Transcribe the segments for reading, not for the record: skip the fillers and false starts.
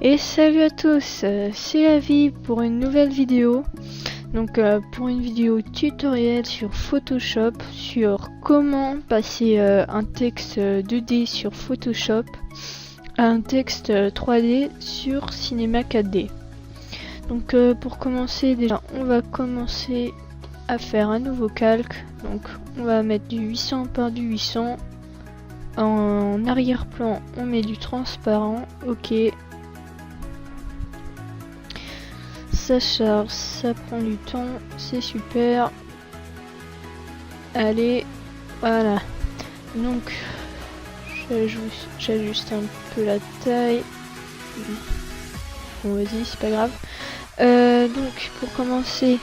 Et salut à tous, c'est Avi pour une nouvelle vidéo. Donc pour une vidéo tutoriel sur Photoshop, sur comment passer un texte 2D sur Photoshop à un texte 3D sur Cinema 4D. Donc pour commencer, déjà on va commencer à faire un nouveau calque. Donc on va mettre du 800 par du 800. En arrière-plan on met du transparent, ok. Ça charge, ça prend du temps, c'est super. Allez, voilà. Donc j'ajuste un peu la taille. Bon vas-y, c'est pas grave. Donc pour commencer,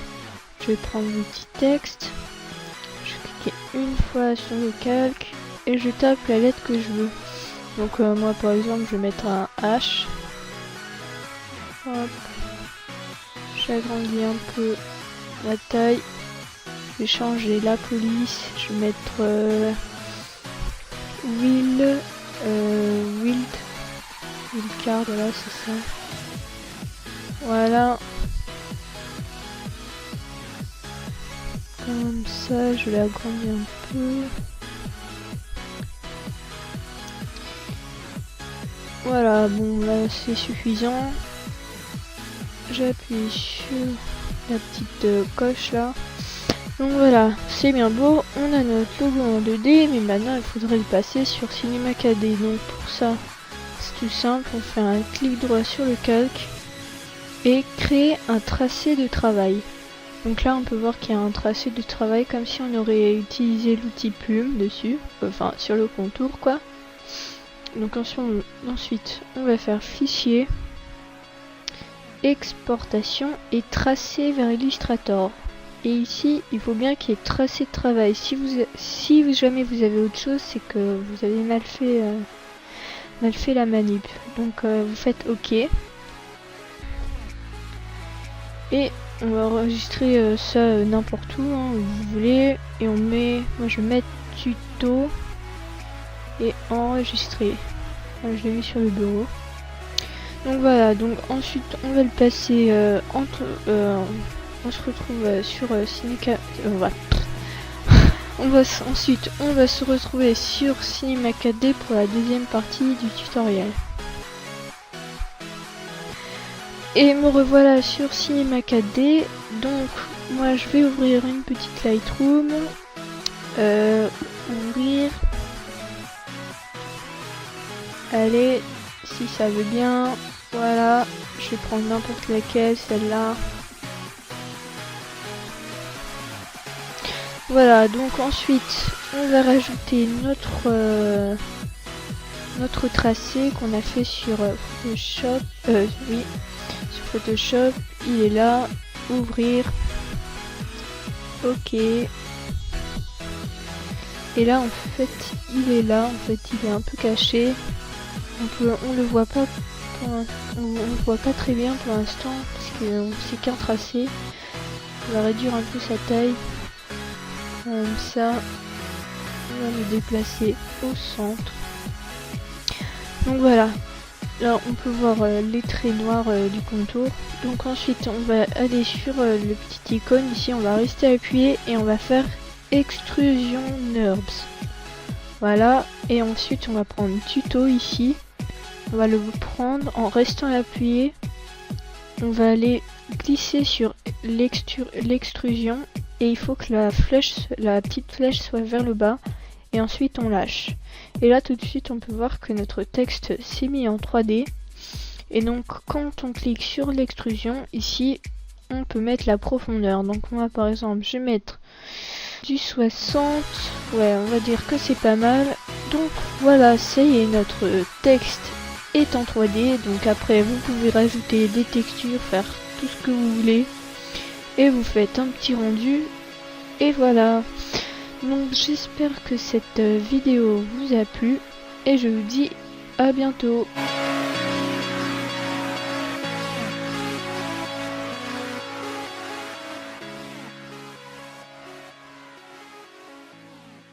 je vais prendre l'outil texte. Je vais cliquer une fois sur le calque et je tape la lettre que je veux. Donc moi par exemple je vais mettre un H. Hop. J'agrandis un peu la taille. Je vais changer la police. Je vais mettre Wildcard, voilà c'est ça. Voilà. Comme ça, je vais agrandir un peu. Voilà, bon là c'est suffisant. J'appuie sur la petite coche là. Donc voilà, c'est bien beau. On a notre logo en 2D, mais maintenant il faudrait le passer sur Cinema 4D. Donc pour ça, c'est tout simple. On fait un clic droit sur le calque et créer un tracé de travail. Donc là, on peut voir qu'il y a un tracé de travail comme si on aurait utilisé l'outil plume dessus, enfin sur le contour quoi. Donc ensuite, on va faire fichier, exportation et tracer vers Illustrator. Et ici, il faut bien qu'il y ait tracé de travail. Si jamais vous avez autre chose, c'est que vous avez mal fait la manip. Donc vous faites OK. Et on va enregistrer ça n'importe où, hein, où vous voulez. Et on met, moi je vais mettre tuto et enregistrer. Moi, je l'ai mis sur le bureau. Donc voilà, donc ensuite on va le passer on se retrouve sur Cinema. Ensuite on va se retrouver sur Cinema 4D pour la deuxième partie du tutoriel. Et me revoilà sur Cinema 4D. Donc moi je vais ouvrir une petite Lightroom. Ouvrir. Allez, si ça veut bien. Voilà, je vais prendre n'importe laquelle, celle-là. Voilà, donc ensuite, on va rajouter notre tracé qu'on a fait sur Photoshop. Oui, sur Photoshop, il est là. Ouvrir. Ok. Et là, en fait, il est là. En fait, il est un peu caché. On le voit pas. On ne voit pas très bien pour l'instant parce que c'est qu'un tracé. On va réduire un peu sa taille comme ça. On va le déplacer au centre. Donc voilà, là on peut voir les traits noirs du contour. Donc ensuite on va aller sur le petit icône ici, on va rester appuyé et on va faire extrusion NURBS. Voilà, et ensuite on va prendre tuto ici. On va le prendre en restant appuyé. On va aller glisser sur l'extrusion et il faut que la petite flèche soit vers le bas et ensuite on lâche. Et là tout de suite on peut voir que notre texte s'est mis en 3D. Et donc quand on clique sur l'extrusion ici, on peut mettre la profondeur. Donc moi par exemple je vais mettre du 60. Ouais, on va dire que c'est pas mal. Donc voilà, ça y est, notre texte est en 3D. Donc après vous pouvez rajouter des textures, faire tout ce que vous voulez et vous faites un petit rendu et voilà. Donc j'espère que cette vidéo vous a plu et je vous dis à bientôt.